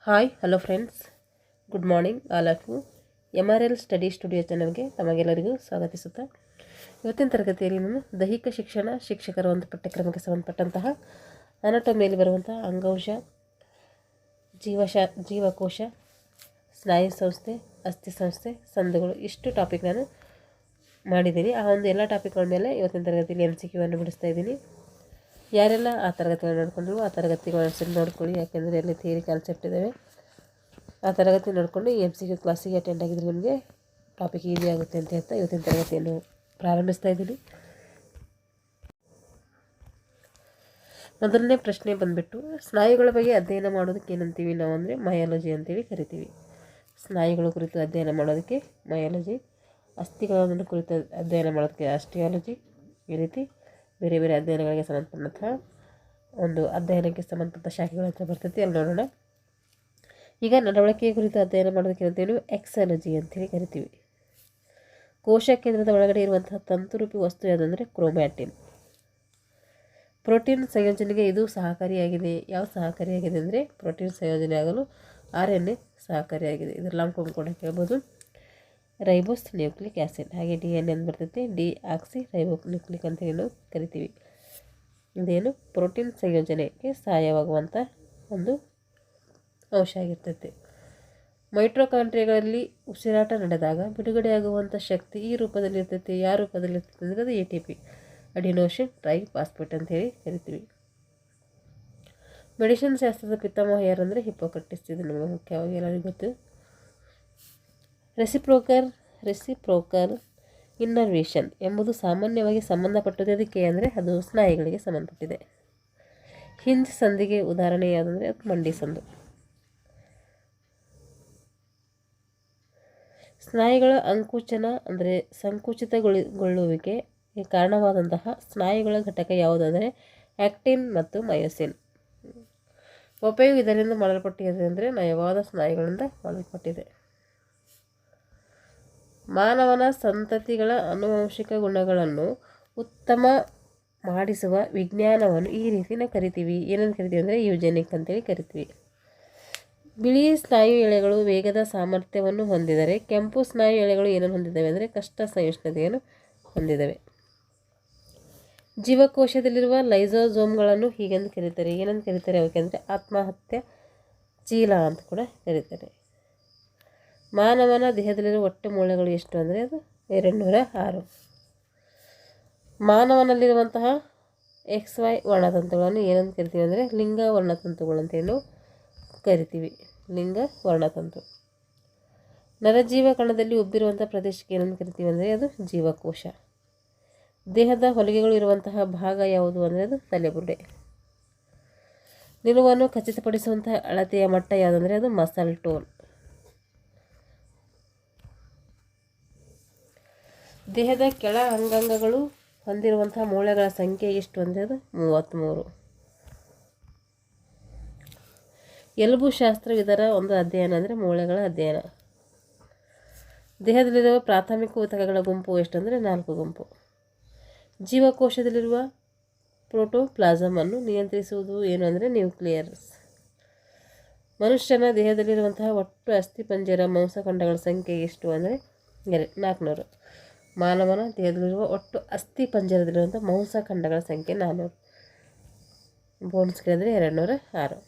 Hi hello friends, good morning all of you. MRL study studio ಚಾನಲ್ಗೆ ತಮಗೆಲ್ಲರಿಗೂ ಸ್ವಾಗತಿಸುತ್ತಾ ಇವತ್ತಿನ ತರಗತಿಯಲ್ಲಿ ನಾನು ದೈಹಿಕ ಶಿಕ್ಷಕರ ಒಂದು ಪಠ್ಯಕ್ರಮಕ್ಕೆ ಸಂಬಂಧಪಟ್ಟಂತಹ ಅನಾಟಮಿಯಲ್ಲಿ ಬರುವಂತಹ ಅಂಗಾಂಶ, ಜೀವಕೋಶ, ಸ್ನಾಯು ಸಂಸ್ಥೆ, ಅಸ್ಥಿ ಸಂಸ್ಥೆ, ಸಂದುಗಳು ಇಷ್ಟು ಟಾಪಿಕ್ ನಾನು ಮಾಡಿದ್ದೀನಿ. ಆ ಒಂದು ಎಲ್ಲ ಟಾಪಿಕ್ಗಳ ಮೇಲೆ ಇವತ್ತಿನ ತರಗತಿಯಲ್ಲಿ MCQ ಅನ್ನು ಬಿಡಿಸ್ತಾ ಇದ್ದೀನಿ. ಯಾರೆಲ್ಲ ಆ ತರಗತಿಗಳನ್ನು ನೋಡಿಕೊಂಡ್ರು ಆ ತರಗತಿಗಳನ್ನು ನೋಡ್ಕೊಳ್ಳಿ, ಯಾಕೆಂದರೆ ಅಲ್ಲಿ ಥಿಯರಿ ಕಾನ್ಸೆಪ್ಟ್ ಇದ್ದಾವೆ. ಆ ತರಗತಿ ನೋಡಿಕೊಂಡು ಈ MCQ ಕ್ಲಾಸಿಗೆ ಅಟೆಂಡ್ ಆಗಿದ್ರೆ ನಿಮಗೆ ಟಾಪಿಕ್ ಈಸಿ ಆಗುತ್ತೆ ಅಂತ ಹೇಳ್ತಾ ಇವತ್ತಿನ ತರಗತಿಯನ್ನು ಪ್ರಾರಂಭಿಸ್ತಾ ಇದ್ದೀನಿ. ಮೊದಲನೇ ಪ್ರಶ್ನೆ ಬಂದುಬಿಟ್ಟು, ಸ್ನಾಯುಗಳ ಬಗ್ಗೆ ಅಧ್ಯಯನ ಮಾಡೋದಕ್ಕೆ ಏನಂತೀವಿ ನಾವು ಅಂದರೆ ಮಯಾಲಜಿ ಅಂತೇಳಿ ಕರಿತೀವಿ. ಸ್ನಾಯುಗಳ ಕುರಿತು ಅಧ್ಯಯನ ಮಾಡೋದಕ್ಕೆ ಮಯಾಲಜಿ, ಅಸ್ಥಿಗಳನ್ನು ಕುರಿತು ಅಧ್ಯಯನ ಮಾಡೋದಕ್ಕೆ ಆಸ್ಟಿಯಾಲಜಿ. ಈ ರೀತಿ ಬೇರೆ ಬೇರೆ ಅಧ್ಯಯನಗಳಿಗೆ ಸಂಬಂಧಪಟ್ಟಂತಹ ಒಂದು ಅಧ್ಯಯನಕ್ಕೆ ಸಂಬಂಧಪಟ್ಟ ಶಾಖೆಗಳು ಅಂತ ಬರ್ತೈತಿ, ಅಲ್ಲಿ ನೋಡೋಣ. ಈಗ ನಡವಳಿಕೆಯ ಕುರಿತು ಅಧ್ಯಯನ ಮಾಡೋದಕ್ಕೆ ಅಂತೇಳಿ ಎಕ್ಸಾಲಜಿ ಅಂತೇಳಿ ಕರಿತೀವಿ. ಕೋಶ ಕೇಂದ್ರದ ಒಳಗಡೆ ಇರುವಂತಹ ತಂತುರೂಪಿ ವಸ್ತು ಯಾವುದಂದರೆ ಕ್ರೋಮ್ಯಾಟಿನ್. ಪ್ರೋಟೀನ್ ಸಂಯೋಜನೆಗೆ ಇದು ಸಹಕಾರಿಯಾಗಿದೆ. ಯಾವ ಸಹಕಾರಿಯಾಗಿದೆ ಅಂದರೆ ಪ್ರೋಟೀನ್ ಸಂಯೋಜನೆ ಆಗಲು RNA ಸಹಕಾರಿಯಾಗಿದೆ. ಇದರ ಲಾಂಗ್ ಕೂಡ ಕೇಳ್ಬೋದು, ರೈಬೋಸ್ ನ್ಯೂಕ್ಲಿಕ್ ಆ್ಯಸಿಡ್. ಹಾಗೆ DNA ಅಂತ ಬರ್ತೈತೆ, ಡಿಆಕ್ಸಿ ರೈಬೋನ್ಯೂಕ್ಲಿಕ್ ಅಂತೇಳಿ ನಾವು ಕರಿತೀವಿ. ಇದೇನು ಪ್ರೋಟೀನ್ ಸಂಯೋಜನೆಗೆ ಸಹಾಯವಾಗುವಂಥ ಒಂದು ಅಂಶ ಆಗಿರ್ತೈತೆ. ಮೈಟ್ರೋಕಾಂಡ್ರಿಯಾಗಳಲ್ಲಿ ಉಸಿರಾಟ ನಡೆದಾಗ ಬಿಡುಗಡೆಯಾಗುವಂಥ ಶಕ್ತಿ ಈ ರೂಪದಲ್ಲಿ ಇರ್ತೈತೆ. ಯಾವ ರೂಪದಲ್ಲಿ ಇರ್ತೈತೆ ಅಂದರೆ ಅದು ATP, ಅಡಿನೋಸಿನ್ ಟ್ರೈಫಾಸ್ಫೇಟ್ ಅಂತೇಳಿ ಕರಿತೀವಿ. ಮೆಡಿಸಿನ್ ಶಾಸ್ತ್ರದ ಪಿತಾಮಹ ಯಾರಂದರೆ ಹಿಪ್ಪೋಕ್ರಟಿಸ್. ಇದು ನಮಗೆ ಮುಖ್ಯವಾಗಿ ಎಲ್ಲರಿಗೂ ಗೊತ್ತು. ರೆಸಿಪ್ರೋಕಲ್ ಇನ್ನರ್ವೇಷನ್ ಎಂಬುದು ಸಾಮಾನ್ಯವಾಗಿ ಸಂಬಂಧಪಟ್ಟದ್ದು ಅದಕ್ಕೆ ಅಂದರೆ ಅದು ಸ್ನಾಯುಗಳಿಗೆ ಸಂಬಂಧಪಟ್ಟಿದೆ. ಹಿಂಜ್ ಸಂಧಿಗೆ ಉದಾಹರಣೆ ಯಾವುದಂದರೆ ಅದು ಮಂಡಿ ಸಂದು. ಸ್ನಾಯುಗಳ ಅಂಕುಚನ ಅಂದರೆ ಸಂಕುಚಿತಗೊಳ್ಳುವಿಕೆಗೆ ಕಾರಣವಾದಂತಹ ಸ್ನಾಯುಗಳ ಘಟಕ ಯಾವುದಂದರೆ ಆ್ಯಕ್ಟಿನ್ ಮತ್ತು ಮಯೋಸಿನ್. ಒಪೆಯು ಇದರಿಂದ ಮಾಡಲ್ಪಟ್ಟಿದೆ ಅಂದರೆ ನಯವಾದ ಸ್ನಾಯುಗಳಿಂದ ಮಾಡಲ್ಪಟ್ಟಿದೆ. ಮಾನವನ ಸಂತತಿಗಳ ಆನುವಂಶಿಕ ಗುಣಗಳನ್ನು ಉತ್ತಮ ಮಾಡಿಸುವ ವಿಜ್ಞಾನವನ್ನು ಈ ರೀತಿ ನಾವು ಕರಿತೀವಿ. ಏನಂತ ಕರಿತೀವಿ ಅಂದರೆ ಯೂಜೆನಿಕ್ ಅಂತೇಳಿ ಕರಿತೀವಿ. ಬಿಳಿ ಸ್ನಾಯು ಎಳೆಗಳು ವೇಗದ ಸಾಮರ್ಥ್ಯವನ್ನು ಹೊಂದಿದರೆ ಕೆಂಪು ಸ್ನಾಯು ಎಳೆಗಳು ಏನನ್ನು ಹೊಂದಿದ್ದಾವೆ ಅಂದರೆ ಕಷ್ಟ ಸಹಿಷ್ಣುತೆಯನ್ನು ಹೊಂದಿದ್ದಾವೆ. ಜೀವಕೋಶದಲ್ಲಿರುವ ಲೈಸೋಸೋಮ್ಗಳನ್ನು ಹೀಗೆಂದು ಕರೀತಾರೆ. ಏನಂತ ಕರೀತಾರೆ ಅವಕ್ಕೆ ಅಂದರೆ ಆತ್ಮಹತ್ಯೆ ಚೀಲ ಅಂತ ಕೂಡ ಕರೀತಾರೆ. ಮಾನವನ ದೇಹದಲ್ಲಿರುವ ಒಟ್ಟು ಮೂಳೆಗಳು ಎಷ್ಟು ಅಂದರೆ ಅದು 206. ಮಾನವನಲ್ಲಿರುವಂತಹ XY ವರ್ಣತಂತುಗಳನ್ನು ಏನಂತ ಕರಿತೀವಿ ಅಂದರೆ ಲಿಂಗ ವರ್ಣತಂತುಗಳು ಅಂತೇಳಿ ನಾವು ಕರಿತೀವಿ. ಲಿಂಗ ವರ್ಣತಂತು. ನರಜೀವ ಕಣದಲ್ಲಿ ಉಬ್ಬಿರುವಂಥ ಪ್ರದೇಶಕ್ಕೆ ಏನಂತ ಕರಿತೀವಿ ಅಂದರೆ ಅದು ಜೀವಕೋಶ. ದೇಹದ ಹೊಲಿಗೆಗಳು ಇರುವಂತಹ ಭಾಗ ಯಾವುದು ಅಂದರೆ ಅದು ತಲೆಬುರುಡೆ. ನಿಲುವನ್ನು ಖಚಿತಪಡಿಸುವಂತಹ ಅಳತೆಯ ಮಟ್ಟ ಯಾವುದಂದರೆ ಅದು ಮಸಲ್ ಟೋನ್. ದೇಹದ ಕೆಳ ಅಂಗಾಂಗಗಳು ಹೊಂದಿರುವಂತಹ ಮೂಳೆಗಳ ಸಂಖ್ಯೆ ಎಷ್ಟು ಅಂದರೆ ಅದು 33. ಎಲುಬು ಶಾಸ್ತ್ರ ಇದರ ಒಂದು ಅಧ್ಯಯನ ಅಂದರೆ ಮೂಳೆಗಳ ಅಧ್ಯಯನ. ದೇಹದಲ್ಲಿರುವ ಪ್ರಾಥಮಿಕ ಊತಕಗಳ ಗುಂಪು ಎಷ್ಟಂದರೆ 4 ಗುಂಪು. ಜೀವಕೋಶದಲ್ಲಿರುವ ಪ್ರೋಟೋಪ್ಲಾಸಮನ್ನು ನಿಯಂತ್ರಿಸುವುದು ಏನು ಅಂದರೆ ನ್ಯೂಕ್ಲಿಯಸ್. ಮನುಷ್ಯನ ದೇಹದಲ್ಲಿರುವಂತಹ ಒಟ್ಟು ಅಸ್ಥಿಪಂಜರ ಮಾಂಸಖಂಡಗಳ ಸಂಖ್ಯೆ ಎಷ್ಟು ಅಂದರೆ 400. ಮಾನವನ ದೇಹದಲ್ಲಿರುವ ಒಟ್ಟು ಅಸ್ಥಿಪಂಜರದಲ್ಲಿರುವಂಥ ಮಾಂಸಖಂಡಗಳ ಸಂಖ್ಯೆ 400. ಬೋನ್ಸ್ ಕೇಳಿದ್ರೆ 206.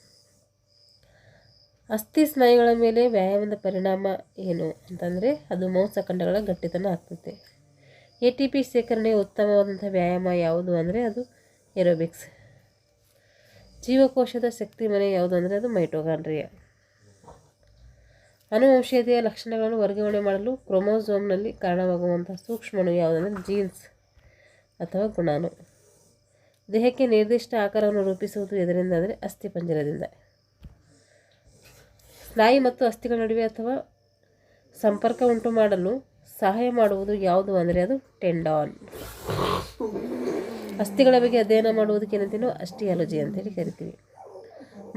ಅಸ್ಥಿ ಸ್ನಾಯುಗಳ ಮೇಲೆ ವ್ಯಾಯಾಮದ ಪರಿಣಾಮ ಏನು ಅಂತಂದರೆ ಅದು ಮಾಂಸಖಂಡಗಳ ಗಟ್ಟಿತನ ಆಗ್ತದೆ. ATP ಶೇಖರಣೆಯ ಉತ್ತಮವಾದಂಥ ವ್ಯಾಯಾಮ ಯಾವುದು ಅಂದರೆ ಅದು ಏರೋಬಿಕ್ಸ್. ಜೀವಕೋಶದ ಶಕ್ತಿ ಮನೆ ಯಾವುದು ಅಂದರೆ ಅದು ಮೈಟೋಕಾಂಡ್ರಿಯಾ. ಆನುವಂಶೀಯತೆಯ ಲಕ್ಷಣಗಳನ್ನು ವರ್ಗಾವಣೆ ಮಾಡಲು ಕ್ರೋಮೋಸೋಮ್ನಲ್ಲಿ ಕಾರಣವಾಗುವಂಥ ಸೂಕ್ಷ್ಮಣು ಯಾವುದಂದರೆ ಜೀನ್ಸ್ ಅಥವಾ ಗುಣಾಣು. ದೇಹಕ್ಕೆ ನಿರ್ದಿಷ್ಟ ಆಕಾರವನ್ನು ರೂಪಿಸುವುದು ಇದರಿಂದ ಅಂದರೆ ಅಸ್ಥಿಪಂಜರದಿಂದ. ಸ್ನಾಯು ಮತ್ತು ಅಸ್ಥಿಗಳ ನಡುವೆ ಅಥವಾ ಸಂಪರ್ಕ ಉಂಟು ಮಾಡಲು ಸಹಾಯ ಮಾಡುವುದು ಯಾವುದು ಅಂದರೆ ಅದು ಟೆಂಡಾನ್. ಅಸ್ಥಿಗಳ ಬಗ್ಗೆ ಅಧ್ಯಯನ ಮಾಡುವುದಕ್ಕೆ ಏನಂತೀವಿ ನಾವು ಆಸ್ಟಿಯಾಲಜಿ ಅಂತೇಳಿ ಕರಿತೀವಿ.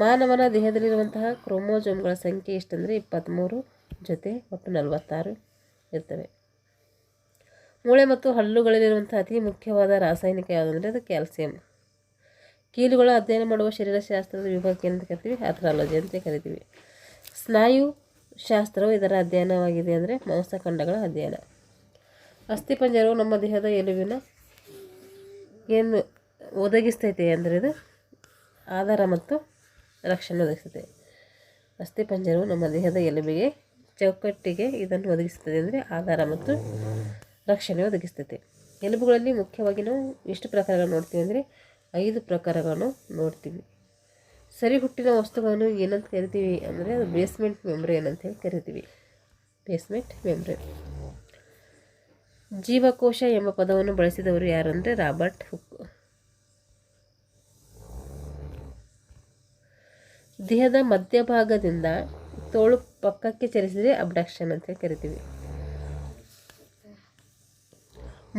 ಮಾನವನ ದೇಹದಲ್ಲಿರುವಂತಹ ಕ್ರೋಮೋಸೋಮ್ಗಳ ಸಂಖ್ಯೆ ಎಷ್ಟಂದರೆ 23 ಜೊತೆ ಒಟ್ಟು 46 ಇರ್ತವೆ. ಮೂಳೆ ಮತ್ತು ಹಲ್ಲುಗಳಲ್ಲಿರುವಂಥ ಅತಿ ಮುಖ್ಯವಾದ ರಾಸಾಯನಿಕ ಯಾವುದಂದರೆ ಅದು ಕ್ಯಾಲ್ಸಿಯಂ. ಕೀಲುಗಳ ಅಧ್ಯಯನ ಮಾಡುವ ಶರೀರಶಾಸ್ತ್ರದ ವಿಭಾಗಕ್ಕೆ ಏನಂತ ಕರಿತೀವಿ ಆರ್ಥ್ರಾಲಜಿ ಅಂತ ಕರಿತೀವಿ. ಸ್ನಾಯು ಶಾಸ್ತ್ರವು ಇದರ ಅಧ್ಯಯನವಾಗಿದೆ ಅಂದರೆ ಮಾಂಸಖಂಡಗಳ ಅಧ್ಯಯನ. ಅಸ್ಥಿಪಂಜರವು ನಮ್ಮ ದೇಹದ ಎಲುಬಿನ ಏನು ಒದಗಿಸ್ತೈತೆ ಅಂದರೆ ಇದು ಆಧಾರ ಮತ್ತು ರಕ್ಷಣೆ ಒದಗಿಸ್ತದೆ. ಅಸ್ಥಿಪಂಜರವು ನಮ್ಮ ದೇಹದ ಎಲುಬಿಗೆ ಚೌಕಟ್ಟಿಗೆ ಇದನ್ನು ಒದಗಿಸುತ್ತದೆ ಅಂದರೆ ಆಧಾರ ಮತ್ತು ರಕ್ಷಣೆ ಒದಗಿಸ್ತೈತೆ. ಎಲುಬುಗಳಲ್ಲಿ ಮುಖ್ಯವಾಗಿ ನಾವು ಎಷ್ಟು ಪ್ರಕಾರಗಳನ್ನು ನೋಡ್ತೀವಿ ಅಂದರೆ 5 ಪ್ರಕಾರಗಳನ್ನು ನೋಡ್ತೀವಿ. ಸರಿ ಹುಟ್ಟಿನ ವಸ್ತುಗಳನ್ನು ಏನಂತ ಕರಿತೀವಿ ಅಂದರೆ ಅದು ಬೇಸ್ಮೆಂಟ್ ಮೆಂಬ್ರೇನ್ ಅಂತೇಳಿ ಕರಿತೀವಿ. Basement membrane. ಜೀವಕೋಶ ಎಂಬ ಪದವನ್ನು ಬಳಸಿದವರು ಯಾರಂದರೆ ರಾಬರ್ಟ್ ಹುಕ್. ದೇಹದ ಮಧ್ಯಭಾಗದಿಂದ ತೋಳು ಪಕ್ಕಕ್ಕೆ ಚಲಿಸಿದರೆ ಅಬ್ಡಕ್ಷನ್ ಅಂತೇಳಿ ಕರಿತೀವಿ.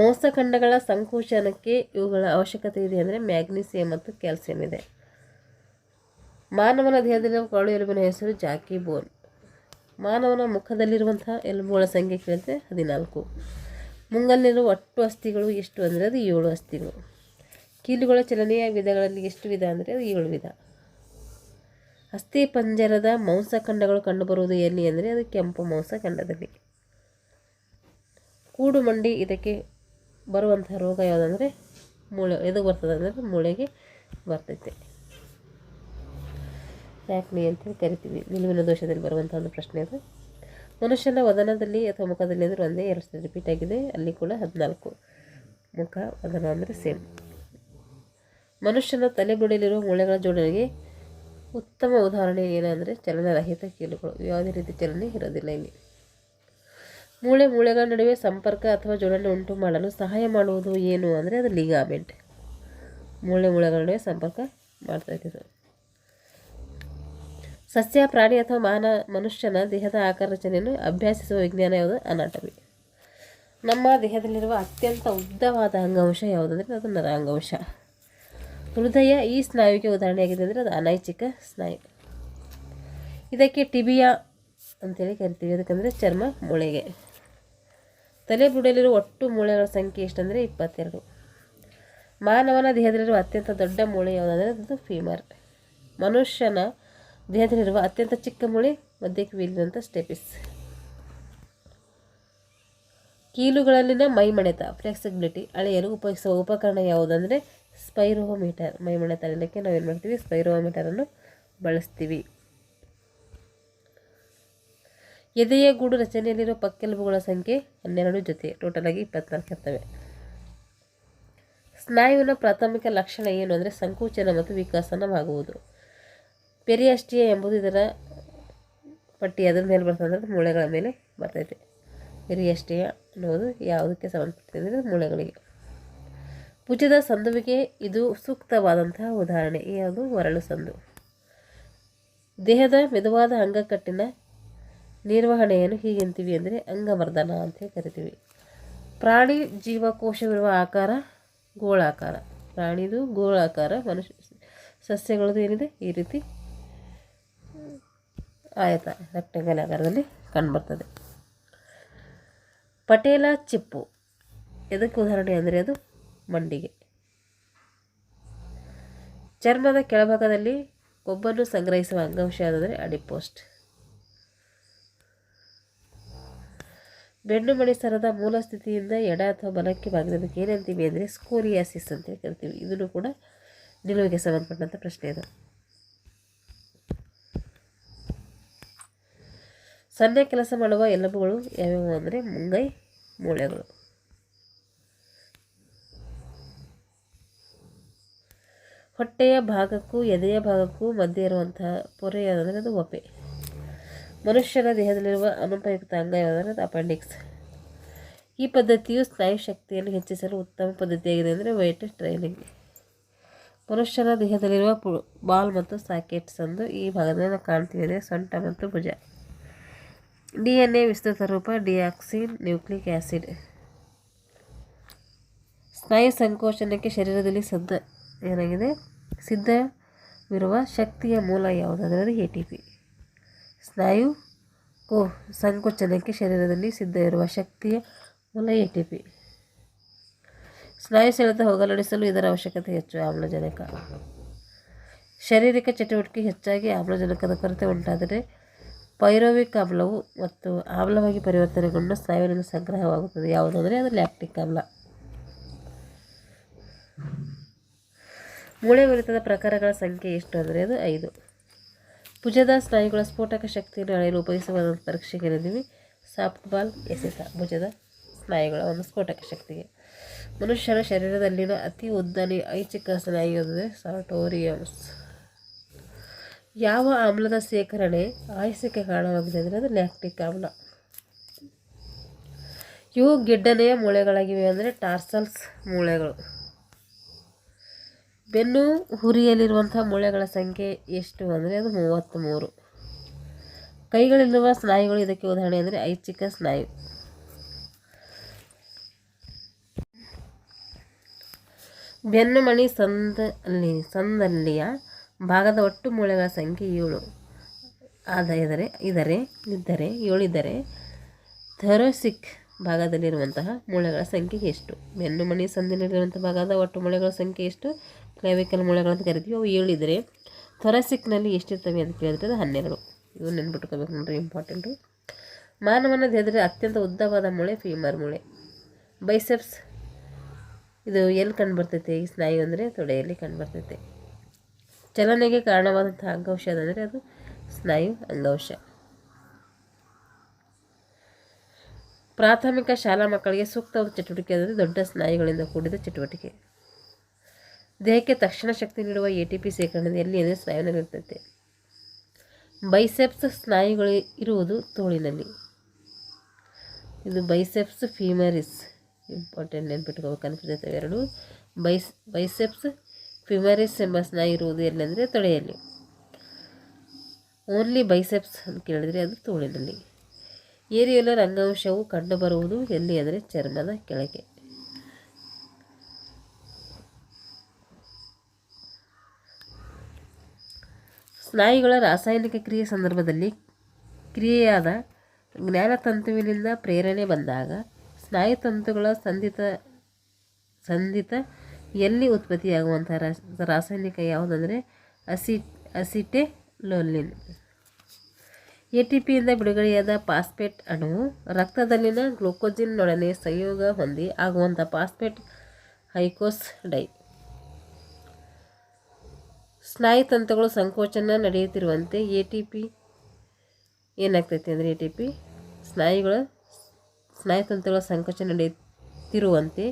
ಮಾಂಸಖಂಡಗಳ ಸಂಕೋಚನಕ್ಕೆ ಇವುಗಳ ಅವಶ್ಯಕತೆ ಇದೆ ಅಂದರೆ ಮ್ಯಾಗ್ನೀಸಿಯಂ ಮತ್ತು ಕ್ಯಾಲ್ಸಿಯಂ ಇದೆ. ಮಾನವನ ದೇಹದಲ್ಲಿರುವ ಕರಳು ಎಲುಬಿನ ಹೆಸರು ಜಾಕಿ ಬೋನ್. ಮಾನವನ ಮುಖದಲ್ಲಿರುವಂತಹ ಎಲುಬುಗಳ ಸಂಖ್ಯೆ ಕೇಳಿದ್ರೆ 14. ಮುಂಗಲ್ಲಿರುವ ಒಟ್ಟು ಅಸ್ಥಿಗಳು ಎಷ್ಟು ಅಂದರೆ ಅದು 7 ಅಸ್ಥಿಗಳು. ಕೀಲುಗಳ ಚಲನೆಯ ವಿಧಗಳಲ್ಲಿ ಎಷ್ಟು ವಿಧ ಅಂದರೆ ಅದು 7 ವಿಧ. ಅಸ್ಥಿ ಪಂಜರದ ಮಾಂಸಖಂಡಗಳು ಕಂಡುಬರುವುದು ಎಲ್ಲಿ ಅಂದರೆ ಅದು ಕೆಂಪು ಮಾಂಸಖಂಡದಲ್ಲಿ. ಕೂಡು ಮಂಡಿ ಇದಕ್ಕೆ ಬರುವಂತಹ ರೋಗ ಯಾವುದಂದರೆ ಮೂಳೆ. ಎದಕ್ಕೆ ಬರ್ತದೆ ಅಂದರೆ ಮೂಳೆಗೆ ಬರ್ತೈತೆ. ಯಾಕ್ನಿ ಅಂತೇಳಿ ಕರಿತೀವಿ. ನಿಲುವಿನ ದೋಷದಲ್ಲಿ ಬರುವಂಥ ಒಂದು ಪ್ರಶ್ನೆ ಅದು. ಮನುಷ್ಯನ ವದನದಲ್ಲಿ ಅಥವಾ ಮುಖದಲ್ಲಿ ಅಂದರೆ ಒಂದೇ 2 ಸಲ ರಿಪೀಟ್ ಆಗಿದೆ. ಅಲ್ಲಿ ಕೂಡ 14. ಮುಖ ವದನ ಅಂದರೆ ಸೇಮ್. ಮನುಷ್ಯನ ತಲೆಬುಡಿಯಲ್ಲಿರುವ ಮೂಳೆಗಳ ಜೋಡಣೆಗೆ ಉತ್ತಮ ಉದಾಹರಣೆ ಏನಂದರೆ ಚಲನರಹಿತ ಕೀಲುಗಳು. ಯಾವುದೇ ರೀತಿ ಚಲನೆ ಇರೋದಿಲ್ಲ ಇಲ್ಲಿ. ಮೂಳೆಗಳ ನಡುವೆ ಸಂಪರ್ಕ ಅಥವಾ ಜೋಡಣೆ ಉಂಟು ಮಾಡಲು ಸಹಾಯ ಮಾಡುವುದು ಏನು ಅಂದರೆ ಅದು ಲಿಗಾಮೆಂಟ್. ಮೂಳೆಗಳ ನಡುವೆ ಸಂಪರ್ಕ ಮಾಡ್ತೈತೆ ಇದು. ಸಸ್ಯ, ಪ್ರಾಣಿ ಅಥವಾ ಮನುಷ್ಯನ ದೇಹದ ಆಕಾರ ರಚನೆಯನ್ನು ಅಭ್ಯಾಸಿಸುವ ವಿಜ್ಞಾನ ಯಾವುದು? ಅನಾಟಮಿ. ನಮ್ಮ ದೇಹದಲ್ಲಿರುವ ಅತ್ಯಂತ ಉದ್ದವಾದ ಅಂಗಾಂಶ ಯಾವುದಂದರೆ ಅದು ನರಾಂಗಾಂಶ. ಹೃದಯ ಈ ಸ್ನಾಯುವಿಗೆ ಉದಾಹರಣೆಯಾಗಿದೆ ಅಂದರೆ ಅದು ಅನೈಚ್ಛಿಕ ಸ್ನಾಯು. ಇದಕ್ಕೆ ಟಿಬಿಯಾ ಅಂತೇಳಿ ಕರಿತೀವಿ. ಅದಕ್ಕಂದರೆ ಚರ್ಮ ಮೂಳೆಗೆ. ತಲೆಬುಡಿಯಲ್ಲಿರುವ ಒಟ್ಟು ಮೂಳೆಗಳ ಸಂಖ್ಯೆ ಎಷ್ಟಂದರೆ 22. ಮಾನವನ ದೇಹದಲ್ಲಿರುವ ಅತ್ಯಂತ ದೊಡ್ಡ ಮೂಳೆ ಯಾವುದಂದರೆ ಅದು ಫೀಮರ್. ಮನುಷ್ಯನ ದೇಹದಲ್ಲಿರುವ ಅತ್ಯಂತ ಚಿಕ್ಕ ಮೂಳೆ ಮಧ್ಯಕಿವಿಯಲ್ಲಿರುವಂಥ ಸ್ಟೆಪಿಸ್. ಕೀಲುಗಳಲ್ಲಿನ ಮೈಮಣೆತ ಫ್ಲೆಕ್ಸಿಬಿಲಿಟಿ ಅಳೆಯಲು ಉಪಯೋಗಿಸುವ ಉಪಕರಣ ಯಾವುದಂದರೆ ಸ್ಪೈರೋಮೀಟರ್. ಮೈಮಣೆತ ಅಳೆಯಲಿಕ್ಕೆ ನಾವೇನು ಮಾಡ್ತೀವಿ? ಸ್ಪೈರೋಮೀಟರನ್ನು ಬಳಸ್ತೀವಿ. ಎದೆಯ ಗೂಡು ರಚನೆಯಲ್ಲಿರುವ ಪಕ್ಕೆಲುಬುಗಳ ಸಂಖ್ಯೆ 12 ಜೊತೆ ಟೋಟಲಾಗಿ 24 ಇರ್ತವೆ. ಸ್ನಾಯುವಿನ ಪ್ರಾಥಮಿಕ ಲಕ್ಷಣ ಏನು ಅಂದರೆ ಸಂಕೋಚನ ಮತ್ತು ವಿಕಾಸನವಾಗುವುದು. ಪೆರಿಯಾಸ್ಟಿಯಾ ಎಂಬುದು ಇದರ ಪಟ್ಟಿ. ಅದರ ಮೇಲೆ ಬರ್ತದೆ ಅಂದರೆ ಮೂಳೆಗಳ ಮೇಲೆ ಬರ್ತೈತೆ. ಪೆರಿಯಾಸ್ಟಿಯಾ ಅನ್ನೋದು ಯಾವುದಕ್ಕೆ ಸಂಬಂಧಪಟ್ಟಿದೆ ಅಂದರೆ ಮೂಳೆಗಳಿಗೆ. ಭುಜದ ಸಂದುವಿಗೆ ಇದು ಸೂಕ್ತವಾದಂತಹ ಉದಾಹರಣೆ. ಯಾವುದು? ಒರಳು ಸಂದು. ದೇಹದ ಮೆದುವಾದ ಅಂಗಕಟ್ಟಿನ ನಿರ್ವಹಣೆಯನ್ನು ಹೀಗೆಂತೀವಿ ಅಂದರೆ ಅಂಗವರ್ಧನ ಅಂತ ಕರಿತೀವಿ. ಪ್ರಾಣಿ ಜೀವಕೋಶವಿರುವ ಆಕಾರ ಗೋಳಾಕಾರ. ಪ್ರಾಣಿದು ಗೋಳಾಕಾರ. ಸಸ್ಯಗಳದ್ದು ಏನಿದೆ ಈ ರೀತಿ ಆಯತ ರೆಕ್ಟಂಗಲ್ ಆಕಾರದಲ್ಲಿ ಕಂಡುಬರ್ತದೆ. ಪಟೇಲ ಚಿಪ್ಪು ಎದಕ್ಕೆ ಉದಾಹರಣೆ ಅಂದರೆ ಅದು ಮಂಡಿಗೆ. ಚರ್ಮದ ಕೆಳಭಾಗದಲ್ಲಿ ಕೊಬ್ಬನ್ನು ಸಂಗ್ರಹಿಸುವ ಅಂಗಾಂಶ ಯಾವುದಂದರೆ ಅಡಿಪೋಸ್ಟ್. ಬೆನ್ನುಮಣಿ ಸರದ ಮೂಲ ಸ್ಥಿತಿಯಿಂದ ಎಡ ಅಥವಾ ಬಲಕ್ಕೆ ಬಾಗಿರೋದಕ್ಕೆ ಏನಂತೀವಿ ಅಂದರೆ ಸ್ಕೋರಿಯಾಸಿಸ್ ಅಂತ ಕರಿತೀವಿ. ಇದನ್ನು ಕೂಡ ನಿಲುವಿಗೆ ಸಂಬಂಧಪಟ್ಟಂಥ ಪ್ರಶ್ನೆ ಇದೆ. ಸಣ್ಣ ಕೆಲಸ ಮಾಡುವ ಎಲುಬುಗಳು ಯಾವ್ಯಾವು ಅಂದರೆ ಮುಂಗೈ ಮೂಳೆಗಳು. ಹೊಟ್ಟೆಯ ಭಾಗಕ್ಕೂ ಎದೆಯ ಭಾಗಕ್ಕೂ ಮಧ್ಯೆ ಇರುವಂತಹ ಪೊರೆ ಯಾವುದಂದರೆ ಅದು ಒಪೆ. ಮನುಷ್ಯನ ದೇಹದಲ್ಲಿರುವ ಅನುಪಯುಕ್ತ ಅಂಗ ಯಾವುದಂದರೆ ಅದು ಅಪೆಂಡಿಕ್ಸ್. ಈ ಪದ್ಧತಿಯು ಸ್ನಾಯು ಶಕ್ತಿಯನ್ನು ಹೆಚ್ಚಿಸಲು ಉತ್ತಮ ಪದ್ಧತಿಯಾಗಿದೆ ಅಂದರೆ ವೇಟ್ ಟ್ರೈನಿಂಗ್. ಮನುಷ್ಯನ ದೇಹದಲ್ಲಿರುವ ಬಾಲ್ ಮತ್ತು ಸಾಕೆಟ್ ಸಂದು ಈ ಭಾಗದಲ್ಲಿ ನಾವು ಕಾಣ್ತೀವಿ ಅಂದರೆ ಸೊಂಟ ಮತ್ತು ಭುಜ. DNA ವಿಸ್ತೃತ ರೂಪ ಡಿಆಕ್ಸಿ ನ್ಯೂಕ್ಲಿಕ್ ಆ್ಯಸಿಡ್. ಸ್ನಾಯು ಸಂಕೋಚನಕ್ಕೆ ಶರೀರದಲ್ಲಿ ಸಿದ್ಧವಿರುವ ಶಕ್ತಿಯ ಮೂಲ ಯಾವುದಾದರೆ ATP. ಸ್ನಾಯು ಸಂಕೋಚನಕ್ಕೆ ಶರೀರದಲ್ಲಿ ಸಿದ್ಧವಿರುವ ಶಕ್ತಿಯ ಮೂಲ ATP. ಸ್ನಾಯು ಸೆಳೆತ ಹೋಗಲಾಡಿಸಲು ಇದರ ಅವಶ್ಯಕತೆ ಹೆಚ್ಚು. ಆಮ್ಲಜನಕ. ಶಾರೀರಿಕ ಚಟುವಟಿಕೆ ಹೆಚ್ಚಾಗಿ ಆಮ್ಲಜನಕದ ಕೊರತೆ ಉಂಟಾದರೆ ಪೈರುವಿಕ್ ಆಮ್ಲವು ಮತ್ತು ಆಮ್ಲವಾಗಿ ಪರಿವರ್ತನೆಗೊಂಡು ಸ್ನಾಯುವಿನಿಂದ ಸಂಗ್ರಹವಾಗುತ್ತದೆ. ಯಾವುದು ಅಂದರೆ ಅದು ಲ್ಯಾಕ್ಟಿಕ್ ಆಮ್ಲ. ಮೂಳೆ ಮುರಿತದ ಪ್ರಕಾರಗಳ ಸಂಖ್ಯೆ ಎಷ್ಟು ಅಂದರೆ ಅದು 5. ಭುಜದ ಸ್ನಾಯುಗಳ ಸ್ಫೋಟಕ ಶಕ್ತಿಯನ್ನು ಅಳೆಯಲು ಉಪಯೋಗಿಸುವ ಪರೀಕ್ಷೆ ಕರೀತೀವಿ ಸಾಫ್ಟ್ ಬಾಲ್ ಎಸೆತ. ಭುಜದ ಸ್ನಾಯುಗಳ ಒಂದು ಸ್ಫೋಟಕ ಶಕ್ತಿಗೆ. ಮನುಷ್ಯನ ಶರೀರದಲ್ಲಿನ ಅತಿ ಉದ್ದನೆಯ ಐಚ್ಛಿಕ ಸ್ನಾಯು ಅಂದರೆ ಸಾರ್ಟೋರಿಯಮ್ಸ್. ಯಾವ ಆಮ್ಲದ ಸೇಕರಣೆ ಆಯಾಸಕ್ಕೆ ಕಾರಣವಾಗಿದೆ ಅಂದರೆ ಅದು ಲ್ಯಾಕ್ಟಿಕ್ ಆಮ್ಲ. ಇವು ಗಿಡ್ಡನೆಯ ಮೂಳೆಗಳಾಗಿವೆ ಅಂದರೆ ಟಾರ್ಸಲ್ಸ್ ಮೂಳೆಗಳು. ಬೆನ್ನು ಹುರಿಯಲ್ಲಿರುವಂತಹ ಮೂಳೆಗಳ ಸಂಖ್ಯೆ ಎಷ್ಟು ಅಂದರೆ ಅದು 33. ಕೈಗಳಲ್ಲಿರುವ ಸ್ನಾಯುಗಳು ಇದಕ್ಕೆ ಉದಾಹರಣೆ ಅಂದರೆ ಐಚ್ಛಿಕ ಸ್ನಾಯು. ಬೆನ್ನುಮಣಿ ಸಂದಲ್ಲಿಯ ಭಾಗದ ಒಟ್ಟು ಮೂಳೆಗಳ ಸಂಖ್ಯೆ 7 ಇದ್ದರೆ 7 ಇದ್ದರೆ ಥೊರಾಸಿಕ್ ಭಾಗದಲ್ಲಿರುವಂತಹ ಮೂಳೆಗಳ ಸಂಖ್ಯೆ ಎಷ್ಟು? ಬೆನ್ನುಮಣಿ ಸಂದಿನಲ್ಲಿರುವಂಥ ಭಾಗದ ಒಟ್ಟು ಮೂಳೆಗಳ ಸಂಖ್ಯೆ ಎಷ್ಟು? ಕ್ಲಾವಿಕಲ್ ಮೂಳೆಗಳಂತ ಕರಿತೀವಿ. ಅವು 7 ಇದ್ದರೆ ಥೊರಾಸಿಕ್ನಲ್ಲಿ ಎಷ್ಟಿರ್ತವೆ ಅಂತ ಕೇಳಿದ್ರೆ ಅದು 12. ಇವು ನೆನ್ಬಿಟ್ಕೋಬೇಕು ನೋಡ್ರಿ, ಇಂಪಾರ್ಟೆಂಟು. ಮಾನವನ ದೇಹದಲ್ಲಿ ಅತ್ಯಂತ ಉದ್ದವಾದ ಮೂಳೆ ಫೀಮರ್ ಮೂಳೆ. ಬೈಸೆಪ್ಸ್ ಇದು ಎಲ್ಲಿ ಕಂಡುಬರ್ತೈತೆ ಈ ಸ್ನಾಯು ಅಂದರೆ ತೊಡೆಯಲ್ಲಿ ಕಂಡುಬರ್ತೈತೆ. ಚಲನೆಗೆ ಕಾರಣವಾದಂತಹ ಅಂಗಾಂಶ ಅಂದರೆ ಅದು ಸ್ನಾಯು ಅಂಗಾಂಶ. ಪ್ರಾಥಮಿಕ ಶಾಲಾ ಮಕ್ಕಳಿಗೆ ಸೂಕ್ತವಾದ ಚಟುವಟಿಕೆ ಅಂದರೆ ದೊಡ್ಡ ಸ್ನಾಯುಗಳಿಂದ ಕೂಡಿದ ಚಟುವಟಿಕೆ. ದೇಹಕ್ಕೆ ತಕ್ಷಣ ಶಕ್ತಿ ನೀಡುವ ATP ಸೇಕರಣೆ ಎಲ್ಲಿ ಅಂದರೆ ಸ್ನಾಯುವಿನಲ್ಲಿರ್ತೈತೆ. ಬೈಸೆಪ್ಸ್ ಸ್ನಾಯುಗಳು ಇರುವುದು ತೋಳಿನಲ್ಲಿ. ಇದು ಬೈಸೆಪ್ಸ್ ಫೀಮರಿಸ್, ಇಂಪಾರ್ಟೆಂಟ್ ನೆನ್ಪಿಟ್ಕೋಬೇಕು, ಕನ್ಫ್ಯೂಸ್ ಆಗ್ತವೆ ಎರಡು. ಬೈಸೆಪ್ಸ್ ಫಿಮರಿಸ್ ಎಂಬ ಸ್ನಾಯು ಇರುವುದು ಎಲ್ಲೆಂದರೆ ತೊಡೆಯಲ್ಲಿ. ಓನ್ಲಿ ಬೈಸೆಪ್ಸ್ ಅಂತ ಕೇಳಿದರೆ ಅದು ತೋಳಿನಲ್ಲಿ. ಏರಿಯುಲರ್ ಅಂಗಾಂಶವು ಕಂಡುಬರುವುದು ಎಲ್ಲಿ ಅಂದರೆ ಚರ್ಮದ ಕೆಳಗೆ. ಸ್ನಾಯುಗಳ ರಾಸಾಯನಿಕ ಕ್ರಿಯೆ ಸಂದರ್ಭದಲ್ಲಿ ಕ್ರಿಯೆಯಾದ ಜ್ಞಾನತಂತುವಿನಿಂದ ಪ್ರೇರಣೆ ಬಂದಾಗ ಸ್ನಾಯುತಂತುಗಳ ಸಂಧಿತ ಎಲ್ಲಿ ಉತ್ಪತ್ತಿಯಾಗುವಂಥ ರಾಸಾಯನಿಕ ಯಾವುದಂದರೆ ಅಸಿಟೆಲೋಲಿನ್. ATPಯಿಂದ ಬಿಡುಗಡೆಯಾದ ಫಾಸ್ಫೇಟ್ ಅಣುವು ರಕ್ತದಲ್ಲಿನ ಗ್ಲೂಕೋಜಿನ್ನೊಡನೆ ಸಂಯೋಗ ಹೊಂದಿ ಆಗುವಂಥ ಫಾಸ್ಫೇಟ್ ಐಕೋಸ್ ಡೈ. ಸ್ನಾಯುತಂತುಗಳು ಸಂಕೋಚನ ನಡೆಯುತ್ತಿರುವಂತೆ ATP ಏನಾಗ್ತೈತೆ ಅಂದರೆ ಸ್ನಾಯುತಂತುಗಳ ಸಂಕೋಚನ ನಡೆಯುತ್ತಿರುವಂತೆ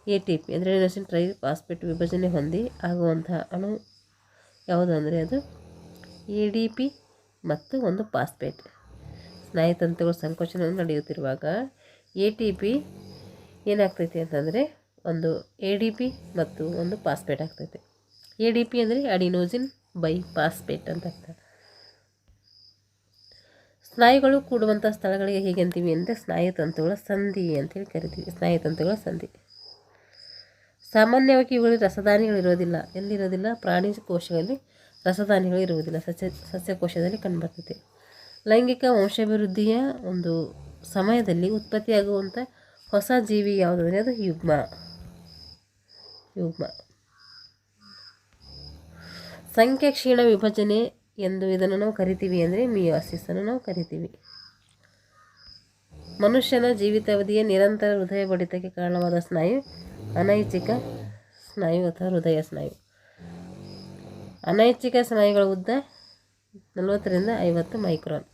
ATP ಅಂದರೆ ಅಡೆನೋಸಿನ್ ಟ್ರೈ ಫಾಸ್ಫೇಟ್ ವಿಭಜನೆ ಹೊಂದಿ ಆಗುವಂತಹ ಅಣು ಯಾವುದು ಅಂದರೆ ಅದು ADP ಮತ್ತು ಒಂದು ಫಾಸ್ಫೇಟ್. ಸ್ನಾಯುತಂತುಗಳ ಸಂಕೋಚನ ನಡೆಯುತ್ತಿರುವಾಗ ATP ಏನಾಗ್ತೈತೆ ಅಂತಂದರೆ ಒಂದು ADP ಮತ್ತು ಒಂದು ಫಾಸ್ಫೇಟ್ ಆಗ್ತೈತೆ. ADP ಅಂದರೆ ಅಡಿನೋಸಿನ್ ಬೈ ಫಾಸ್ಫೇಟ್ ಅಂತ ಅರ್ಥ. ಸ್ನಾಯುಗಳು ಕೂಡುವಂಥ ಸ್ಥಳಗಳಿಗೆ ಹೇಗೆ ಅಂತೀವಿ ಅಂದರೆ ಸ್ನಾಯುತಂತುಗಳ ಸಂಧಿ ಅಂತೇಳಿ ಕರಿತೀವಿ. ಸ್ನಾಯುತಂತುಗಳ ಸಂಧಿ. ಸಾಮಾನ್ಯವಾಗಿ ಇವುಗಳಲ್ಲಿ ರಸದಾನಿಗಳಿರೋದಿಲ್ಲ. ಎಲ್ಲಿರೋದಿಲ್ಲ? ಪ್ರಾಣಿ ಕೋಶಗಳಲ್ಲಿ ರಸದಾನಿಗಳು ಇರುವುದಿಲ್ಲ. ಸಸ್ಯಕೋಶದಲ್ಲಿ ಕಂಡುಬರ್ತೈತೆ. ಲೈಂಗಿಕ ವಂಶಾಭಿವೃದ್ಧಿಯ ಒಂದು ಸಮಯದಲ್ಲಿ ಉತ್ಪತ್ತಿಯಾಗುವಂಥ ಹೊಸ ಜೀವಿ ಯಾವುದಂದರೆ ಅದು ಯುಗ್ಮ. ಸಂಖ್ಯಾ ಕ್ಷೀಣ ವಿಭಜನೆ ಎಂದು ಇದನ್ನು ನಾವು ಕರಿತೀವಿ ಅಂದರೆ ಮಿಯೋಸಿಸ್ ನಾವು ಕರಿತೀವಿ. ಮನುಷ್ಯನ ಜೀವಿತಾವಧಿಯ ನಿರಂತರ ಹೃದಯ ಬಡಿತಕ್ಕೆ ಕಾರಣವಾದ ಸ್ನಾಯು ಅನೈಚ್ಛಿಕ ಸ್ನಾಯು ಅಥವಾ ಹೃದಯ ಸ್ನಾಯು. ಅನೈಚ್ಛಿಕ ಸ್ನಾಯುಗಳ ಉದ್ದ 40 ರಿಂದ 50 ಮೈಕ್ರಾನ್.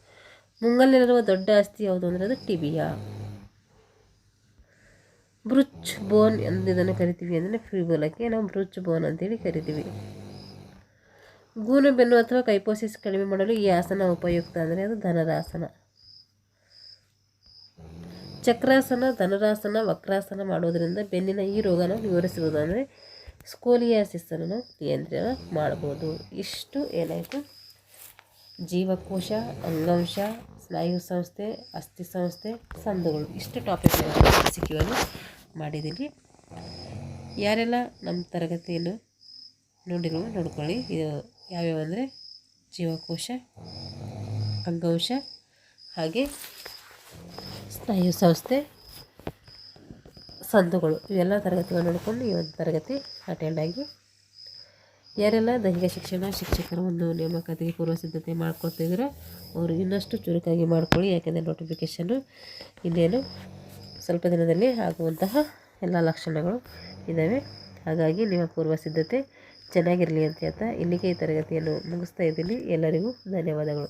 ಮುಂಗಲ್ಲಿರುವ ದೊಡ್ಡ ಅಸ್ಥಿ ಯಾವುದು ಅಂದರೆ ಅದು ಟಿಬಿಯಾ. ಬ್ರುಚ್ ಬೋನ್ ಎಂದು ಇದನ್ನು ಕರಿತೀವಿ ಅಂದರೆ ಫಿಬ್ಯುಲಕ್ಕೆ ನಾವು ಬ್ರುಚ್ ಬೋನ್ ಅಂತೇಳಿ ಕರಿತೀವಿ. ಗೂನು ಬೆನ್ನು ಅಥವಾ ಕೈಪೋಸಿಸ್ ಕಡಿಮೆ ಮಾಡಲು ಈ ಆಸನ ಉಪಯುಕ್ತ ಅಂದರೆ ಅದು ಧನುರಾಸನ. ಚಕ್ರಾಸನ, ಧನುರಾಸನ, ವಕ್ರಾಸನ ಮಾಡುವುದರಿಂದ ಬೆನ್ನಿನ ಈ ರೋಗನ ವಿವರಿಸುವುದು ಅಂದರೆ ಸ್ಕೋಲಿಯಾಸಿಸನ್ನು ನಾವು ನಿಯಂತ್ರಣ ಮಾಡ್ಬೋದು. ಇಷ್ಟು ಏನಾಯಿತು ಜೀವಕೋಶ, ಅಂಗಾಂಶ, ಸ್ನಾಯು ಸಂಸ್ಥೆ, ಅಸ್ಥಿ ಸಂಸ್ಥೆ, ಸಂದುಗಳು, ಇಷ್ಟು ಟಾಪಿಕ್ ಸಿಕ್ಕಿವನ್ನು ಮಾಡಿದ್ದೀನಿ. ಯಾರೆಲ್ಲ ನಮ್ಮ ತರಗತಿಯನ್ನು ನೋಡ್ಕೊಳ್ಳಿ. ಇದು ಯಾವ್ಯಾವ ಅಂದರೆ ಜೀವಕೋಶ, ಅಂಗಾಂಶ ಹಾಗೆ ಸ್ನಾಯು ಸಂಸ್ಥೆ, ಸಂದುಗಳು, ಇವೆಲ್ಲ ತರಗತಿಗಳು ನೋಡಿಕೊಂಡು ಈ ಒಂದು ತರಗತಿ ಅಟೆಂಡ್ ಆಗಿ. ಯಾರೆಲ್ಲ ದೈಹಿಕ ಶಿಕ್ಷಣ ಶಿಕ್ಷಕರ ಒಂದು ನೇಮಕಾತಿಗೆ ಪೂರ್ವ ಸಿದ್ಧತೆ ಮಾಡ್ಕೊಳ್ತಿದ್ರೆ ಅವರು ಇನ್ನಷ್ಟು ಚುರುಕಾಗಿ ಮಾಡ್ಕೊಳ್ಳಿ. ಯಾಕೆಂದರೆ ನೋಟಿಫಿಕೇಷನ್ನು ಇನ್ನೇನು ಸ್ವಲ್ಪ ದಿನದಲ್ಲಿ ಆಗುವಂತಹ ಎಲ್ಲ ಲಕ್ಷಣಗಳು ಇದ್ದಾವೆ. ಹಾಗಾಗಿ ನಿಮ್ಮ ಪೂರ್ವ ಸಿದ್ಧತೆ ಚೆನ್ನಾಗಿರಲಿ ಅಂತ ಹೇಳ್ತಾ ಇಲ್ಲಿಗೆ ಈ ತರಗತಿಯನ್ನು ಮುಗಿಸ್ತಾ ಇದ್ದೀನಿ. ಎಲ್ಲರಿಗೂ ಧನ್ಯವಾದಗಳು.